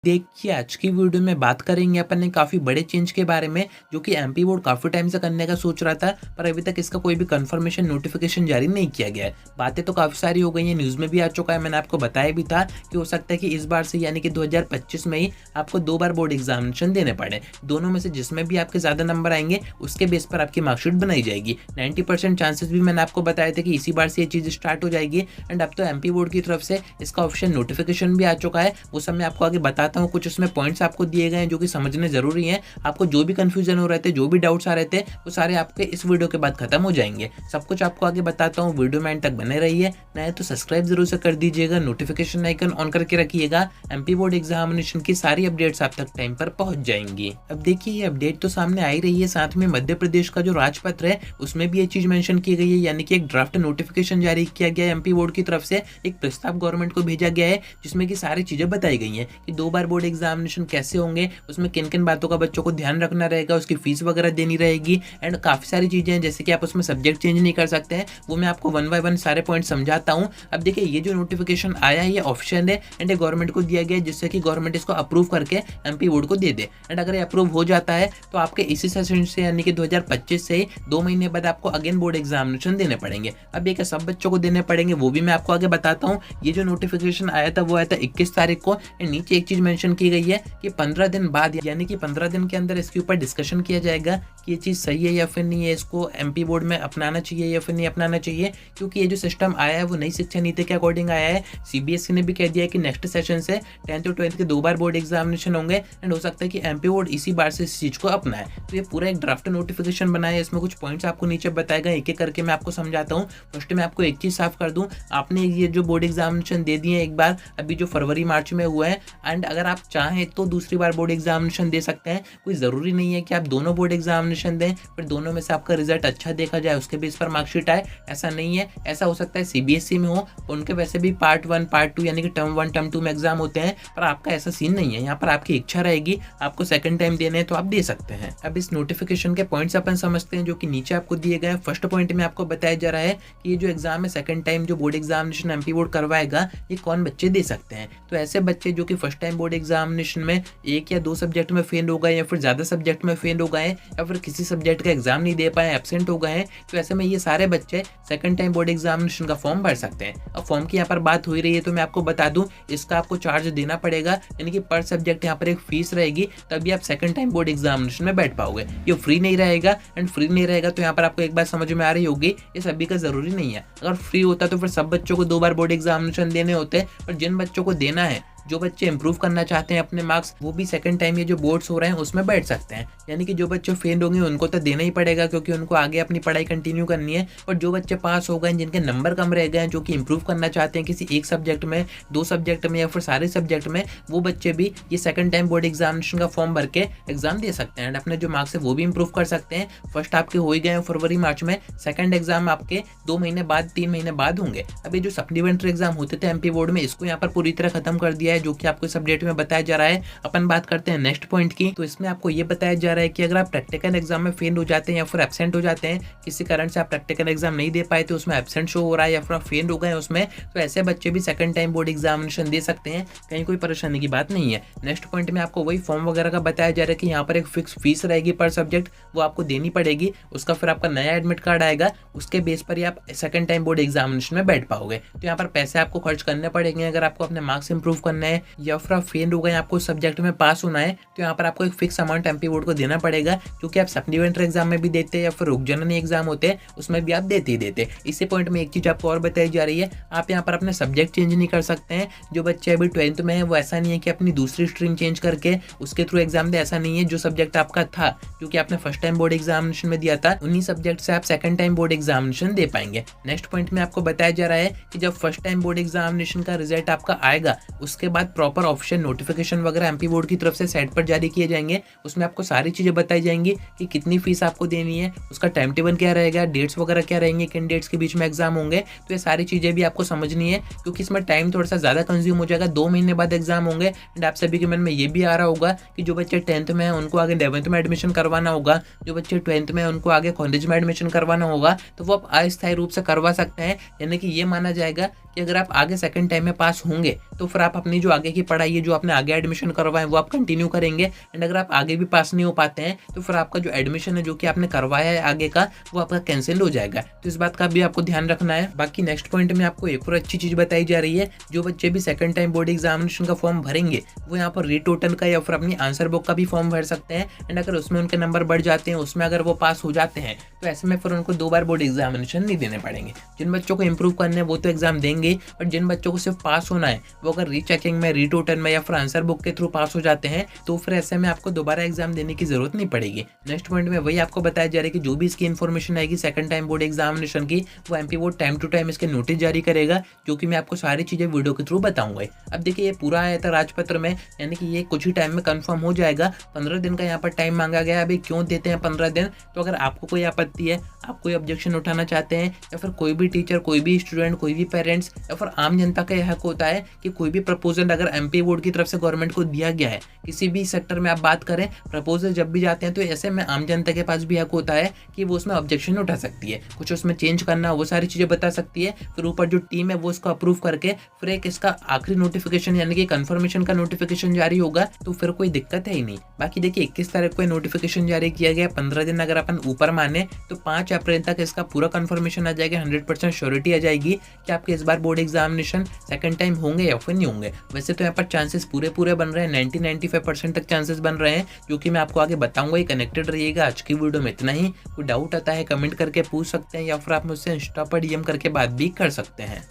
देखिए, आज की वीडियो में बात करेंगे अपन एक काफ़ी बड़े चेंज के बारे में, जो कि एमपी बोर्ड काफ़ी टाइम से करने का सोच रहा था, पर अभी तक इसका कोई भी कंफर्मेशन नोटिफिकेशन जारी नहीं किया गया है। बातें तो काफ़ी सारी हो गई हैं, न्यूज़ में भी आ चुका है, मैंने आपको बताया भी था कि हो सकता है कि इस बार से यानी कि 2025 में ही आपको 2 बार बोर्ड एग्जामिनेशन देने पड़े। दोनों में से जिसमें भी आपके ज़्यादा नंबर आएंगे, उसके बेस पर आपकी मार्कशीट बनाई जाएगी। 90% चांसेस भी मैंने आपको बताए थे कि इसी बार से ये चीज़ स्टार्ट हो जाएगी। एंड अब तो एमपी बोर्ड की तरफ से इसका ऑफिशियल नोटिफिकेशन भी आ चुका है, वो सब मैं आपको आगे बताता हूँ। कुछ उसमें पॉइंट्स आपको दिए गए हैं जो कि समझने जरूरी हैं। आपको जो भी कंफ्यूजन हो रहे थे, जो भी डाउट्स आ रहे थे, वो सारे आपके इस वीडियो के बाद खत्म हो जाएंगे। सब कुछ आपको आगे बताता हूँ, वीडियो में एंड तक बने रहिए। नए तो सब्सक्राइब जरूर से कर दीजिएगा, नोटिफिकेशन आइकन ऑन करके रखिएगा। एमपी बोर्ड एग्जामिनेशन की सारी अपडेट्स आप तक टाइम पर पहुंच जाएंगी। अब देखिए, ये अपडेट तो सामने आ ही रही है, साथ में मध्य प्रदेश का जो राजपत्र है उसमें भी ये चीज मेंशन की गई है, यानी कि एक ड्राफ्ट नोटिफिकेशन जारी किया गया है एमपी बोर्ड की तरफ से। एक प्रस्ताव गवर्नमेंट को भेजा गया है जिसमें की सारी चीजें बताई गई हैं कि 2 बार बोर्ड एग्जामिनेशन कैसे होंगे, उसमें किन किन बातों का बच्चों को ध्यान रखना रहेगा, उसकी फीस वगैरह देनी रहेगी। एंड काफी सारी चीजें हैं, जैसे कि आप उसमें सब्जेक्ट चेंज नहीं कर सकते हैं, वो मैं आपको 1 बाय 1 सारे पॉइंट समझाता हूँ। अब देखिए, ये जो नोटिफिकेशन आया है ये ऑप्शन है एंड गवर्नमेंट को दिया गया है, जिससे कि गवर्नमेंट इसको अप्रूव करके एमपी बोर्ड को दे दे। एंड अगर ये अप्रूव हो जाता है तो आपके इसी सेशन से यानी कि 2025 से 2 महीने बाद आपको अगेन बोर्ड एग्जामिनेशन देने पड़ेंगे। अब ये क्या सब बच्चों को देने पड़ेंगे, वो भी मैं आपको आगे बताता हूँ। ये जो नोटिफिकेशन आया था वो आया था 21 तारीख को। नीचे एक चीज मेंशन की गई है कि 15 दिन बाद यानी कि 15 दिन के अंदर इसके ऊपर डिस्कशन किया जाएगा कि ये चीज़ सही है या फिर नहीं है, इसको एमपी बोर्ड में अपनाना चाहिए या फिर नहीं अपनाना चाहिए। क्योंकि ये जो सिस्टम आया है वो नई शिक्षा नीति के अकॉर्डिंग आया है। सीबीएसई ने भी कह दिया है कि नेक्स्ट सेशन से 10th और 12th के 2 बार बोर्ड एग्जामिनेशन होंगे एंड हो सकता है कि एमपी बोर्ड इसी बार से इस चीज़ को अपनाए। तो ये पूरा एक ड्राफ्ट नोटिफिकेशन बनाया है, इसमें कुछ पॉइंट्स आपको नीचे बताएगा, एक एक करके मैं आपको समझाता हूँ। फर्स्ट मैं आपको एक चीज़ साफ कर दूँ, आपने ये जो बोर्ड एग्जामिनेशन दे दिए एक बार, अभी जो फरवरी मार्च में हुआ है, एंड अगर आप चाहें तो दूसरी बार बोर्ड एग्जामिनेशन दे सकते हैं। कोई ज़रूरी नहीं है कि आप दोनों बोर्ड एग्जामिनेशन दें, फिर दोनों में से आपका रिजल्ट अच्छा देखा जाए उसके बेस पर मार्कशीट आए, ऐसा नहीं है। ऐसा हो सकता है सीबीएसई में हो, उनके वैसे भी पार्ट 1 पार्ट 2 यानी कि टर्म 1 टर्म 2 में एग्जाम होते हैं, पर आपका ऐसा सीन नहीं है। यहाँ पर आपकी इच्छा रहेगी, आपको सेकंड टाइम देने हैं तो आप दे सकते हैं। अब इस नोटिफिकेशन के पॉइंट्स अपन समझते हैं जो कि नीचे आपको दिए गए हैं। फर्स्ट पॉइंट में आपको बताया जा रहा है कि ये जो एग्जाम है सेकंड टाइम जो बोर्ड एग्जामिनेशन एमपी बोर्ड करवाएगा, ये कौन बच्चे दे सकते हैं। तो ऐसे बच्चे जो कि फर्स्ट टाइम बोर्ड एग्जामिनेशन में 1 या 2 सब्जेक्ट में फेल हो गए या फिर ज़्यादा सब्जेक्ट में फेल हो गए या फिर किसी सब्जेक्ट का एग्जाम नहीं दे पाए, एब्सेंट हो गए हैं, तो ऐसे में ये सारे बच्चे सेकंड टाइम बोर्ड एग्जामिनेशन का फॉर्म भर सकते हैं। अब फॉर्म की यहाँ पर बात हो रही है तो मैं आपको बता दूं, इसका आपको चार्ज देना पड़ेगा, यानी कि पर सब्जेक्ट यहाँ पर एक फीस रहेगी, तभी आप सेकंड टाइम बोर्ड एग्जामिनेशन में बैठ पाओगे। ये फ्री नहीं रहेगा, एंड फ्री नहीं रहेगा तो यहाँ पर आपको एक बात समझ में आ रही होगी, ये सभी का जरूरी नहीं है। अगर फ्री होता तो फिर सब बच्चों को 2 बार बोर्ड एग्जामिनेशन देने होते, पर जिन बच्चों को देना है, जो बच्चे इंप्रूव करना चाहते हैं अपने मार्क्स, वो भी सेकंड टाइम ये जो बोर्ड्स हो रहे हैं उसमें बैठ सकते हैं। यानी कि जो बच्चे फेल होंगे उनको तो देना ही पड़ेगा, क्योंकि उनको आगे अपनी पढ़ाई कंटिन्यू करनी है। और जो बच्चे पास हो गए, जिनके नंबर कम रह गए, जो कि इंप्रूव करना चाहते हैं किसी एक सब्जेक्ट में, 2 सब्जेक्ट में या फिर सारे सब्जेक्ट में, वो बच्चे भी ये सेकंड टाइम बोर्ड एग्जामिनेशन का फॉर्म भर के एग्जाम दे सकते हैं एंड अपने जो मार्क्स है वो भी इंप्रूव कर सकते हैं। फर्स्ट आपके हो ही गए हैं फरवरी मार्च में, सेकंड एग्जाम आपके 2 महीने बाद 3 महीने बाद होंगे। अब ये जो सप्लीमेंट्री एग्जाम होते थे एमपी बोर्ड में, इसको यहाँ पर पूरी तरह खत्म कर दिया है, जो कि आपको अपडेट में बताया जा रहा है। अपन बात करते हैं नेक्स्ट पॉइंट की, तो इसमें आपको ये बताया जा रहा है कि अगर आप प्रैक्टिकल एग्जाम में फेल हो जाते हैं या फिर एब्सेंट हो जाते हैं, किसी कारण से आप प्रैक्टिकल एग्जाम नहीं दे पाए तो उसमें एब्सेंट शो हो रहा है या फिर आप फेल हो गए उसमें, तो ऐसे बच्चे भी सेकंड टाइम बोर्ड एग्जामिनेशन दे सकते हैं, कहीं कोई परेशानी की बात नहीं है। नेक्स्ट पॉइंट में आपको वही फॉर्म वगैरह का बताया जा रहा है कि यहाँ पर एक फिक्स फीस रहेगी पर सब्जेक्ट, वो आपको देनी पड़ेगी। उसका फिर आपका नया एडमिट कार्ड आएगा, उसके बेस पर ही आप सेकंड टाइम बोर्ड एग्जामिनेशन में बैठ पाओगे। तो यहाँ पर पैसे आपको खर्च करने पड़ेंगे अगर आपको अपने मार्क्स इंप्रूव करने हैं या फिर आप फेल हो गए, आपको सब्जेक्ट में पास होना है, तो यहाँ पर आपको एक फिक्स अमाउंट एमपी बोर्ड को देना पड़ेगा, क्योंकि आप सप्लीमेंट्री एग्जाम में भी देते हैं या फिर उपजननी एग्जाम होते हैं उसमें भी आप देते ही देते। इसी पॉइंट में एक चीज आपको और बताई जा रही है, आप यहाँ पर अपने सब्जेक्ट चेंज नहीं कर सकते हैं। जो बच्चे अभी 12th में है वो ऐसा नहीं है कि अपनी दूसरी स्ट्रीम चेंज करके उसके थ्रू एग्जाम दे, ऐसा नहीं है। जो सब्जेक्ट आपका था, क्योंकि आपने फर्स्ट टाइम बोर्ड एग्जामिनेशन में दिया था, उन्हीं सब्जेक्ट से आप सेकंड टाइम बोर्ड एग्जामिनेशन दे पाएंगे। नेक्स्ट पॉइंट में आपको बताया जा रहा है कि जब फर्स्ट टाइम बोर्ड एग्जामिनेशन का रिजल्ट आपका आएगा, उसके बाद प्रॉपर ऑप्शन नोटिफिकेशन वगैरह एमपी बोर्ड की तरफ से साइट पर जारी किए जाएंगे। उसमें आपको सारी चीजें बताई जाएंगी कि कितनी फीस आपको देनी है, उसका टाइम टेबल क्या रहेगा, डेट्स वगैरह क्या रहेंगे, किन डेट्स के बीच में एग्जाम होंगे। तो ये सारी चीजें भी आपको समझनी है, क्योंकि इसमें टाइम थोड़ा सा ज्यादा कंज्यूम हो जाएगा। 2 महीने बाद एग्जाम होंगे एंड आप सभी के मन में ये भी आ रहा होगा कि जो बच्चे 10th में है उनको आगे 11th में एडमिशन करवाना होगा, जो बच्चे 12th में है उनको आगे कॉलेज में एडमिशन करवाना होगा, तो वो आप अस्थायी रूप से करवा सकते हैं। यानी कि ये माना जाएगा कि अगर आप आगे सेकंड टाइम में पास होंगे तो फिर आप अपनी अपनी जो आगे की पढ़ाई है, जो आपने आगे एडमिशन करवाए वो आप कंटिन्यू करेंगे। एंड अगर आप आगे भी पास नहीं हो पाते हैं तो फिर आपका जो एडमिशन है जो कि आपने करवाया है आगे का, वो आपका कैंसिल हो जाएगा। तो इस बात का भी आपको ध्यान रखना है। बाकी नेक्स्ट पॉइंट में आपको एक और अच्छी चीज बताई जा रही है, जो बच्चे भी सेकंड टाइम बोर्ड एग्जामिनेशन का फॉर्म भरेंगे वो यहाँ पर रीटोटल का या फिर अपनी आंसर बुक का भी फॉर्म भर सकते हैं। एंड अगर उसमें उनके नंबर बढ़ जाते हैं, उसमें अगर वो पास हो जाते हैं, तो ऐसे में फिर उनको 2 बार बोर्ड एग्जामिनेशन नहीं देने पड़ेंगे। जिन बच्चों को इंप्रूव करना है वो तो एग्जाम देंगे, बट जिन बच्चों को सिर्फ पास होना है वो अगर रीचेकिंग में, रीटोटल में या फिर आंसर बुक के थ्रू पास हो जाते हैं, तो फिर ऐसे में आपको दोबारा एग्जाम देने की जरूरत नहीं पड़ेगी। नेक्स्ट पॉइंट में वही आपको बताया जा रहा है कि जो भी इसकी इन्फॉर्मेशन आएगी सेकंड टाइम बोर्ड एग्जामिनेशन की, वो MP board time to time इसके नोटिस जारी करेगा, जो कि मैं आपको सारी चीजें वीडियो के थ्रू बताऊंगा। अब देखिए ये पूरा आया था राजपत्र में, यानी कि ये कुछ ही टाइम में कंफर्म हो जाएगा। 15 दिन का यहाँ पर टाइम मांगा गया है। अभी क्यों देते हैं 15 दिन? तो अगर आपको कोई आपत्ति है, आप कोई ऑब्जेक्शन उठाना चाहते हैं, या फिर कोई भी टीचर, कोई भी स्टूडेंट, कोई भी पेरेंट्स या फिर आम जनता का यह हक होता है कि कोई भी प्रपोजल अगर एमपी बोर्ड की तरफ से गवर्नमेंट को दिया गया है, किसी भी सेक्टर में आप बात करें, प्रपोजल जब भी जाते हैं तो ऐसे में आम जनता के पास भी हक होता है कि वो उसमें ऑब्जेक्शन उठा सकती है, कुछ उसमें चेंज करना, वो सारी चीजें बता सकती है। फिर ऊपर जो टीम है वो इसको अप्रूव करके फिर एक इसका आखिरी नोटिफिकेशन यानी कि कंफर्मेशन का नोटिफिकेशन जारी होगा, तो फिर कोई दिक्कत है ही नहीं। बाकी देखिए 21 तारीख को नोटिफिकेशन जारी किया गया। 15 दिन अगर अपन ऊपर माने तो 5 अप्रैल तक इसका पूरा कंफर्मेशन आ जाएगा। 100% श्योरिटी आ जाएगी कि आपके इस बार बोर्ड एग्जामिनेशन सेकंड टाइम होंगे या फिर नहीं होंगे। वैसे तो यहाँ पर चांसेस पूरे बन रहे हैं, 90-95% तक चांसेस बन रहे हैं, जो कि मैं आपको आगे बताऊंगा। ही कनेक्टेड रहिएगा। आज की वीडियो में इतना ही। कोई डाउट आता है कमेंट करके पूछ सकते हैं, या फिर आप मुझसे इंस्टा पर डीएम करके बात भी कर सकते हैं।